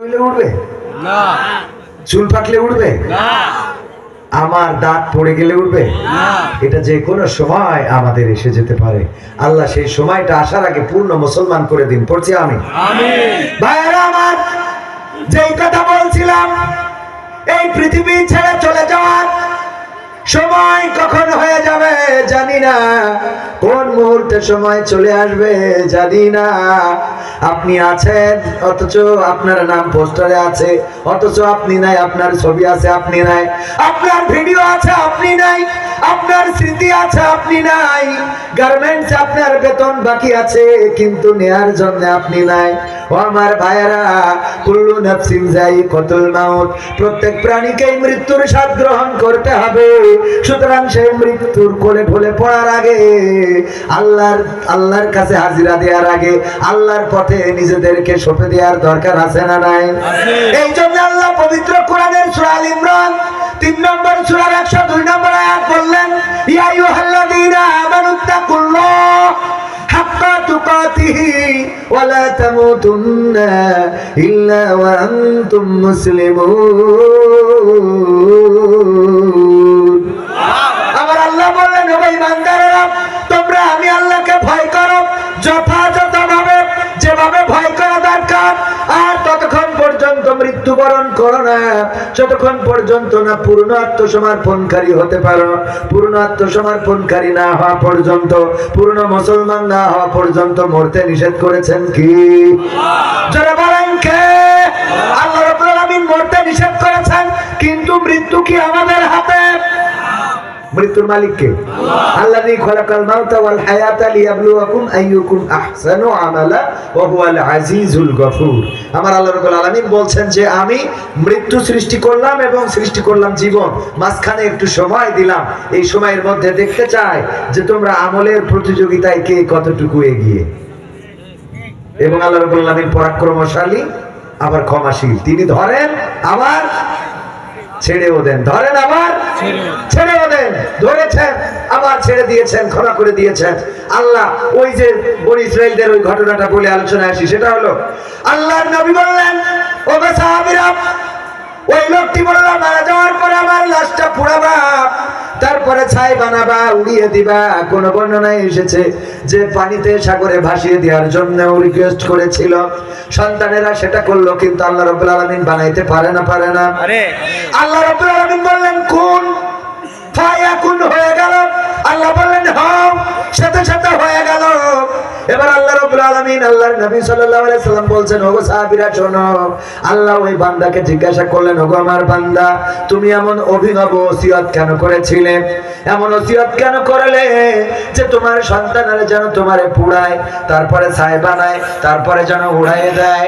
উঠবে না, চুল পাকলে উঠবে না, আমার দাঁত পড়ে গেলে উঠবে না। এটা যে কোনো সময় আমাদের এসে যেতে পারে। আল্লাহ সেই সময়টা আসার আগে পূর্ণ মুসলমান করে দিন। পড়ছি আমি আমিন। ভাইরা আমার, যেই কথা বলছিলাম, এই পৃথিবী ছেড়ে চলে যাওয়ার সময় কখন হয়ে যাবে জানি না, কোন মুহূর্তে সময় চলে আসবে জানি না। আপনি আছেন অথচ আপনার নাম পোস্টারে আছে, অথচ আপনি নাই। আপনার ছবি আছে, আপনি নাই। আপনার ভিডিও আছে, আপনি নাই। আপনার স্মৃতি আছে, আপনি নাই। গার্মেন্টস আপনার বেতন বাকি আছে, কিন্তু নেয়ার জন্য আপনি নাই। ও আমার ভাইয়েরা, কুল্লু নাফসিন যায়িকাতুল মাউত, প্রত্যেক প্রাণীকেই মৃত্যুর স্বাদ গ্রহণ করতে হবে। সুতরাং সেই মৃত্যুর কোলে ঢলে পড়ার আগে, আল্লাহর কাছে হাজিরা দেওয়ার আগে, আল্লাহর পথে নিজেদেরকে সঁপে দেওয়ার দরকার আছে না নাই? এই জন্য আল্লাহ পবিত্র কোরআনের সূরা আল ইমরান 3 নম্বর সূরার 102 নম্বর আয়াত বললেন, ইয়া আইয়ুহাল্লাযীনা আমানুত্তাকুল্লাহ হাক্কা তুকাতিহি ওয়া লা তামুতুন্না ইল্লা ওয়া আনতুম মুসলিমুন। আমার আল্লাহ বললেন, ও ঈমানদারেরা, তোমরা আমি আল্লাহকে ভয় করো যথাযথভাবে, যেভাবে ভয় করা দরকার। আর ততক্ষণ পর্যন্ত মৃত্যুবরণ করো না, যতক্ষণ পর্যন্ত না পূর্ণ আত্মসমর্পণকারী হতে পারো। পূর্ণ আত্মসমর্পণকারী না হওয়া পর্যন্ত, পূর্ণ মুসলমান না হওয়া পর্যন্ত মরতে নিষেধ করেছেন কি? যারা বলেন কে? আল্লাহ রাব্বুল আলামিন মরতে নিষেধ করেছেন, কিন্তু মৃত্যু কি আমাদের হাতে? মৃত্যুর মালিক কে? আল্লাযী খালাকাল মাউতা ওয়াল হায়াতা লিয়াবলুয়াকুম আইয়ুকুম আহসানু আমালা ওয়া হুয়াল আজিজুল গফুর। আমার আল্লাহ রাব্বুল আলামিন বলছেন যে আমি মৃত্যু সৃষ্টি করলাম এবং সৃষ্টি করলাম জীবন, মাঝখানে একটু সময় দিলাম। এই সময়ের মধ্যে দেখতে চাই যে তোমরা আমলের প্রতিযোগিতায় কে কতটুকু এগিয়ে। এবং আল্লাহ রাব্বুল আলামিন পরাক্রমশালী, আবার ক্ষমাশীল। তিনি ধরেন আবার ছেড়েও দেন, ধরেন আবার ছেড়েও দেন। ধরেছেন আবার ছেড়ে দিয়েছেন, ক্ষমা করে দিয়েছেন। আল্লাহ ওই যে বনী ইসরাঈলদের ওই ঘটনাটা বলে আলোচনায় আসি, সেটা হলো আল্লাহর নবী বললেন, ও সাহাবীরা, ওই লোকটি বলল, মারা যাওয়ার পরে আমার লাশটা পুড়াবা, তারপরে ছাই বানাবা, উড়িয়ে দিবা। কোন বর্ণনায় এসেছে যে পানিতে সাগরে ভাসিয়ে দেওয়ার জন্য রিকোয়েস্ট করেছিল। সন্তানেরা সেটা করলো, কিন্তু আল্লাহ রাব্বুল আলামিন বানাইতে পারে না? পারে না? আল্লাহ রাব্বুল আলামিন বললেন কুন ফায়াকুন, হয়ে গেল। আল্লাহ বললেন হও, সাথে সাথে হয়ে গেল। এবার আল্লাহ রাব্বুল আলামিন, আল্লাহর নবী সাল্লাল্লাহু আলাইহি সাল্লাম বলছেন, ওগো সাহাবীরা শোনো। আল্লাহ ওই বান্দাকে জিজ্ঞাসা করলেন, ওগো আমার বান্দা, তুমি এমন অভিনব ওসিয়ত কেন করেছিলে? এমন ওসিয়ত কেন করলে যে তোমার সন্তানেরা যেন তোমারে পুড়ায়, তারপরে ছাই বানায়, তারপরে যেন উড়াইয়ে দেয়?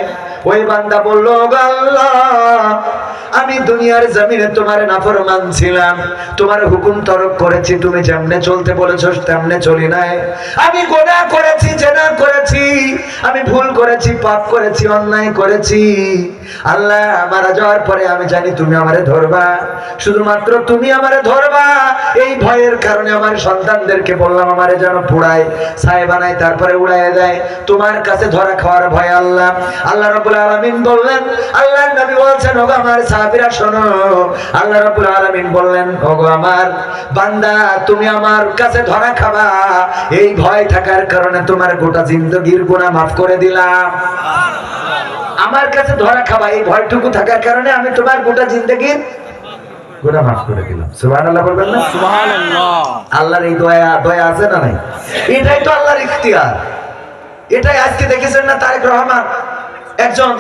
ওই বান্দা বলল, ওগো আল্লাহ, আমি দুনিয়ার জমিনে তোমার নাফরমান ছিলাম, তোমার হুকুম তরক করেছি, তুমি যেমনে চলতে বলেছো তেমনে চলি নাই। আমি গুনাহ করেছি, জেনা করেছি, আমি ভুল করেছি, পাপ করেছি, অন্যায় করেছি। আল্লাহ, মারা যাওয়ার পরে আমি জানি তুমি আমারে ধরবা, শুধুমাত্র তুমি আমারে ধরবা। এই ভয়ের কারণে আমার সন্তানদেরকে বললাম আমারে যেন পুড়ায়, ছাই বানায়, তারপরে উড়াইয়ে দেয়। তোমার কাছে ধরা খাওয়ার ভয়। আল্লাহ রাব্বুল আলামিন বললেন, আল্লাহর নবী বলছেন, ওগো আমার সাহাবীরা শোনো। আল্লাহ রাব্বুল আলামিন বললেন, ওগো আমার বান্দা, তুমি আমার কাছে ধরা খাবা, এই ভয় থাকার কারণে তোমার গোটা জিন্দেগীর গুনাহ মাফ করে দিলাম। আমার কাছে ধরা খাবা, এই ভয়টুকু থাকার কারণে আমি তোমার গোটা জিন্দেগীর গুনাহ মাফ করে দিলাম। সুবহানাল্লাহ বলবেন না? সুবহানাল্লাহ। আল্লাহর এই দয়া আছে না নাই? এটাই তো আল্লাহর ইখতিয়ার। এটাই আজকে দেখেছেন না, তারেক রহমান একজন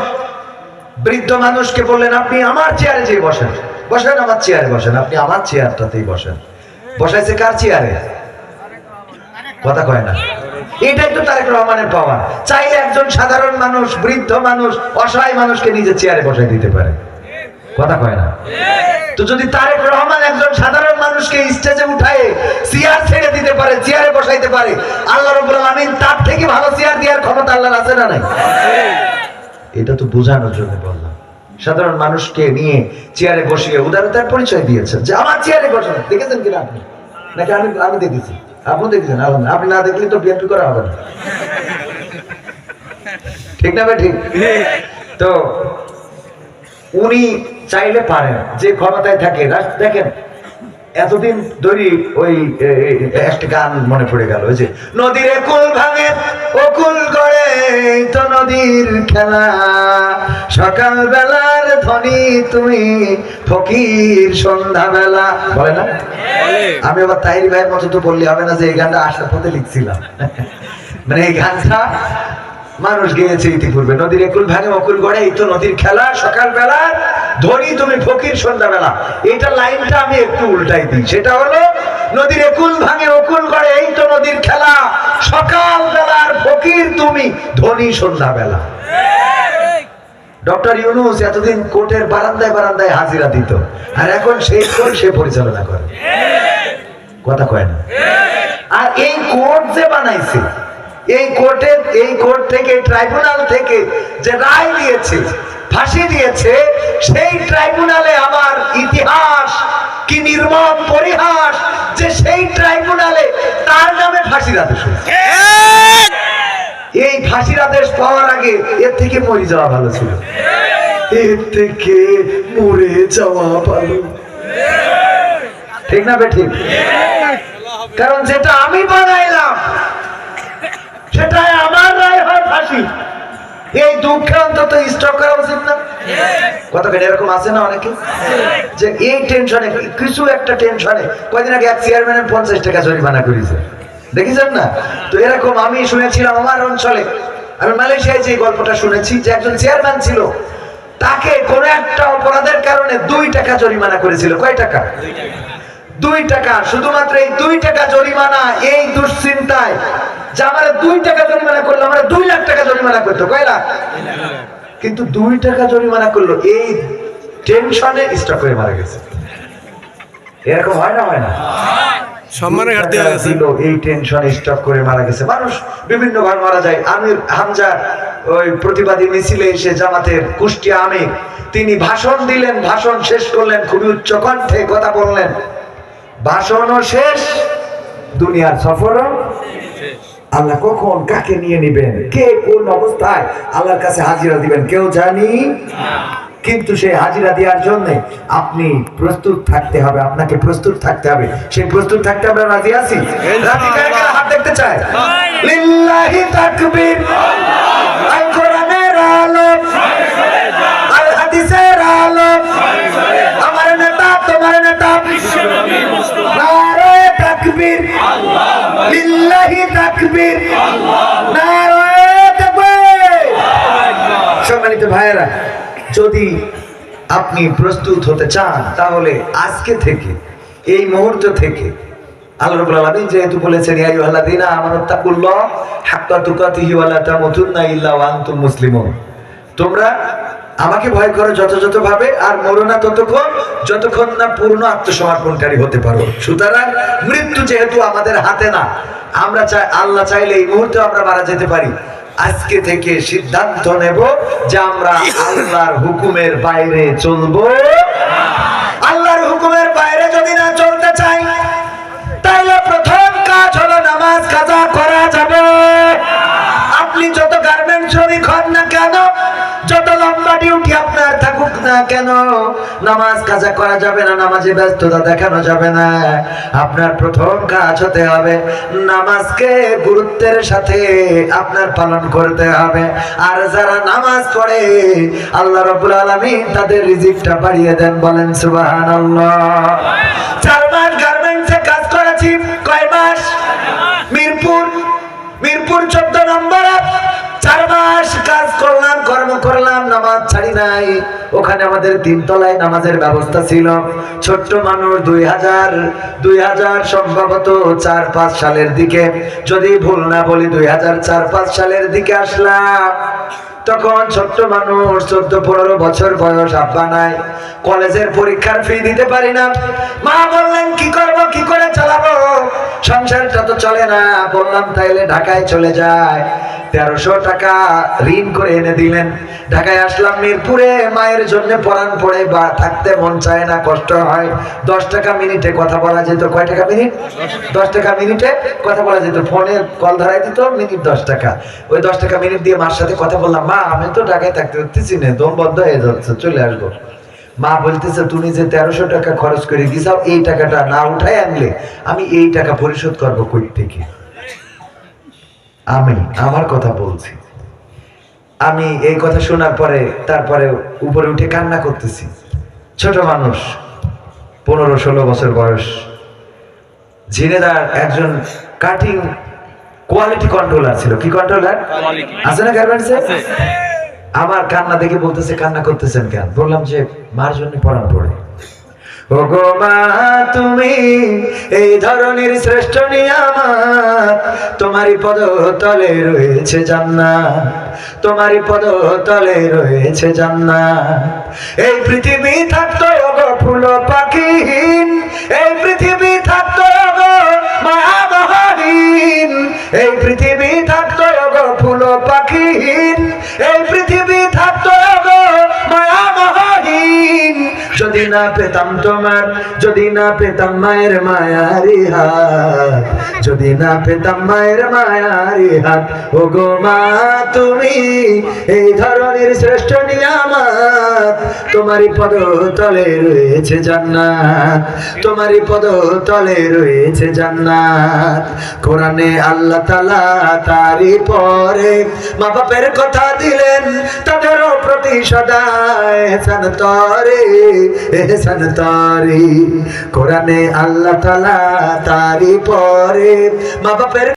বৃদ্ধ মানুষকে বললেন, আপনি আমার চেয়ারে যেয়ে বসেন। বসেন, আমার চেয়ারে বসেন। আপনি আমার চেয়ারটাতেই বসেন। বসাইছে কার চেয়ারে? কথা কয় না। এটাই তো তারেক রহমানের পাওয়ার। চাইলে একজন সাধারণ মানুষ, বৃদ্ধ মানুষ, অসহায় মানুষকে নিজের চেয়ারে বসাই দিতে পারে। কথা কয় না। তো যদি তারেক রহমান একজন সাধারণ মানুষকে স্টেজে উঠায় চেয়ার ছেড়ে দিতে পারে, চেয়ারে বসাইতে পারে, আল্লাহ রাব্বুল আলামিন তার থেকে ভালো চেয়ার দেওয়ার ক্ষমতা আল্লাহর আছে না নাই? এটা তো বোঝানোর জন্য বললাম। সাধারণ মানুষকে নিয়ে চেয়ারে বসিয়ে উদারতার পরিচয় দিয়েছেন যে আমার চেয়ারে বসেন। দেখেছেন কিনা আপনি? নাকি আমি দেখেছি? আপনি দেখেছেন? আপনি না দেখলে তো বিএনপি করা হবে না। ঠিক না ভাই? ঠিক। তো উনি চাইলে পারেন, যে ক্ষমতায় থাকে। দেখেন এতদিন ধরে ওই একটা গান মনে পড়ে গেল, ওই যে নদীর কুল ভাঙে অকুল গড়ে তো নদীর খেলা, সকাল বেলার ধ্বনি তুমি ফকির সন্ধ্যা বেলা, বলে না? আমি আবার তাহির ভাইয়ের মতো তো বললে হবে না যে এই গানটা আসার পথে লিখছিলাম। মানে এই গানটা মানুষ গেয়েছে ইতিপূর্বে, নদীর একুল ভাঙে অকুল গড়ে এই তো নদীর খেলা, সকাল বেলা ধরি তুমি ফকির সন্ধ্যা বেলা। এইটা লাইনটা আমি একটু উল্টাই দিই, সেটা হলো নদীর একুল ভাঙে অকুল গড়ে এই তো নদীর খেলা, সকাল বেলার ফকির তুমি ধনী সন্ধ্যা বেলা। ডক্টর ইউনূস এতদিন কোর্টের বারান্দায় বারান্দায় হাজিরা দিত, আর এখন সেই কোর্ট সে পরিচালনা করে, কথা কয় না? আর এই কোর্ট যে বানাইছে, এই কোর্ট থেকে, ট্রাইব্যুনাল থেকে যে রায় দিয়েছে, ফাঁসি দিয়েছে, সেই ট্রাইব্যুনালে আমার ইতিহাস কি নির্মম পরিহাস যে সেই ট্রাইব্যুনালে তার নামে ফাঁসির আদেশ হয়েছে। এই ফাঁসির আদেশ পাওয়ার আগে এর থেকে মরে যাওয়া ভালো ছিল, এর থেকে মরে যাওয়া ভালো, ঠিক না বেঠিক? কারণ যেটা আমি বানাইলাম সেটাই আমার রায় হয় ফাঁসি। এই দুঃখে অন্তত স্টপ করা উচিত না? কথা কেন এরকম আছে না অনেকে, যে এই টেনশনে, কিছু একটা টেনশনে কয়দিন আগে এক চেয়ারম্যানের 50 টাকা জরিমানা করেছে, দেখেছেন না? তো এরকম আমি শুনেছিলাম আমার অঞ্চলে, আমি মালয়েশিয়ায় যে গল্পটা শুনেছি, যে একজন চেয়ারম্যান ছিল, তাকে কোন একটা অপরাধের কারণে 2 টাকা জরিমানা করেছিল। কয় টাকা? 2 টাকা। শুধুমাত্র এই 2 টাকা জরিমানা, এই দুশ্চিন্তায় যে আমার 2 টাকা জরিমানা করলো, আমরা 2 লাখ টাকা জরিমানা করতো, কয় লাখ? কিন্তু 2 টাকা জরিমানা করলো, এই টেনশনে স্ট্রোক করে মারা গেছে। এরকম হয় না? হয় না? সম্মানে ঘাটতি হয়ে গেছে, এই টেনশনে স্ট্রোক করে মারা গেছে। মানুষ বিভিন্ন ভাবে মারা যায়। আমির হামজা ওই প্রতিবাদী মিছিলে এসে জামাতের কুষ্টিয়া আমির, তিনি ভাষণ দিলেন, ভাষণ শেষ করলেন, খুবই উচ্চ কণ্ঠে কথা বললেন, ভাষণও শেষ, দুনিয়ার সফরও শেষ। আল্লাহ কখন কাকে নিয়ে নিবেন, কে কোন অবস্থায় আল্লাহর কাছে হাজিরা দিবেন কেউ জানি না। কিন্তু সেই হাজিরা দেওয়ার জন্য আপনি প্রস্তুত থাকতে হবে, আপনাকে প্রস্তুত থাকতে হবে। সেই প্রস্তুত থাকতে হবে, রাজি আছি? রাজি কারা কারা হাত দেখতে চায়? লিল্লাহি তাকবীর, আল কোরআনের আলো, আল হাদিসের আলো, আমার নেতা তোমার নেতা, নারে তাকবীর, লিল্লাহি তাকবীর, নারে তাকবীর। সম্মানিত ভাইয়েরা, যদি আপনি প্রস্তুত হতে চান তাহলে আজকে থেকে, এই মুহূর্ত থেকে, আল্লাহ রাব্বুল আলামিন যেহেতু বলেছেন ইয়া আইয়ুহাল্লাযীনা আমানুত্তাকুল্লাহ হাক্কা তুকাতিহি ওয়া লা তামুতুন্না ইল্লা ওয়া আনতুম মুসলিমুন, তোমরা আমাকে ভয় করো যথাযথ ভাবে, আর মরো না ততক্ষণ যতক্ষণ না পূর্ণ আত্মসমর্পণকারী হতে পারো। সুতরাং মৃত্যু যেহেতু আমাদের হাতে না, আমরা আল্লাহ চাইলে এই মুহূর্তে আমরা মারা যেতে পারি। আজকে থেকে সিদ্ধান্ত নেব যে আমরা আল্লাহর হুকুমের বাইরে চলবো। আল্লাহর হুকুমের বাইরে যদি না চলতে চাই, তাহলে প্রথম কাজ হলো নামাজ কাজা করা যাবে। আপনি যত গার্মেন্টস শ্রমিক হন না কেন, যত লম্বা ডিউটি আপনার থাকুক না কেন, নামাজ কাজা করা যাবে না, নামাজে ব্যস্ততা দেখানো যাবে না। আপনার প্রথম কাজ হতে হবে নামাজকে গুরুত্বের সাথে আপনার পালন করতে হবে। আর যারা নামাজ পড়ে আল্লাহ রাব্বুল আলামিন তাদের রিজিকটা বাড়িয়ে দেন, বলেন সুবহানাল্লাহ। 4 মাস গার্মেন্টসে কাজ করেছি। কয় মাস? মিরপুর 14 নম্বর। 4 মাস কাজ করলাম, কর্ম করলাম, নামাজ ছাড়ি নাই। ওখানে আমাদের 3 তলায় নামাজের ব্যবস্থা ছিল। ছোট্ট মানুষ, 2000 সম্ভবত 4-5 সালের দিকে, যদি ভুল না বলি 2004-5 সালের দিকে আসলাম। তখন ছোট্ট মানুষ, 14-15 বছর বয়স, আব্বা নাই, কলেজের পরীক্ষার ফি দিতে পারি না। মা বললেন কি করব, কি করে চালাবো, সংসারটা তো চলে না। বললাম তাইলে ঢাকায় চলে যায়। 1300 টাকা ঋণ করে এনে দিলেন। ঢাকায় আসলাম মিরপুরে, মায়ের জন্য পরাণ পড়ে বা থাকতে মন চায় না, কষ্ট হয়। 10 টাকা মিনিটে কথা বলা যেত। কয় টাকা মিনিট? 10 টাকা মিনিটে কথা বলা যেত। ফোনে কল ধরাই দিত, মিনিট 10 টাকা। ওই 10 টাকা মিনিট দিয়ে মার সাথে কথা বললাম, মা আমি তো ঢাকায় থাকতে পারতেছি না, দম বন্ধ হয়ে যাচ্ছে, চলে আসবো। মা বলতেছে, তুমি যে 1300 টাকা খরচ করে দিছাও, এই টাকাটা না উঠাই আনলে আমি এই টাকা পরিশোধ করবো কই থেকে? আমি আমার কথা বলছি। আমি এই কথা শোনার পরে তারপরে উপরে উঠে কান্না করতেছি। ছোট মানুষ, 15-16 বছর বয়স। ঝিনেদার একজন কাটিং কোয়ালিটি কন্ট্রোলার ছিল। কি কন্ট্রোলার আছে না গার্মেন্টসে? আমার কান্না দেখে বলতেছে, কান্না করতেছেন কেন? বললাম যে মার জন্য পড়ান পড়ে। ও গো মা, তুমি এই ধরনের শ্রেষ্ঠ নিয়ামত, তোমারই পদ তলে রয়েছে জান্নাত, তোমারই পদ তলে রয়েছে জান্নাত। এই পৃথিবী থাকতো গো ফুল পাখিহীন, এই পৃথিবী থাকতো গো মায়াবহীন, এই পৃথিবী থাকতো গো ফুল পাখিহীন, এই পৃথিবী থাকতো গো মায়াবহীন, যদি না পেতাম তোমার, যদি না পেতাম মায়ের মায়ারি হাত, যদি না পেতাম মায়ের মায়ারি হাত। ও গো মা, তুমি এই ধরনের শ্রেষ্ঠ নিয়ামত, তোমারই পদ তলে রয়েছে জান্নাত, তোমারই পদ তলে রয়েছে জান্নাত। কোরআনে আল্লাহ তাআলা তারই পরে মা বাপের কথা দিলেন, তাদেরও প্রতি সদায় এহসান তরে, এহসান তরে। কোরআনে আল্লাহ তাআলা তারই পরে মা বাপের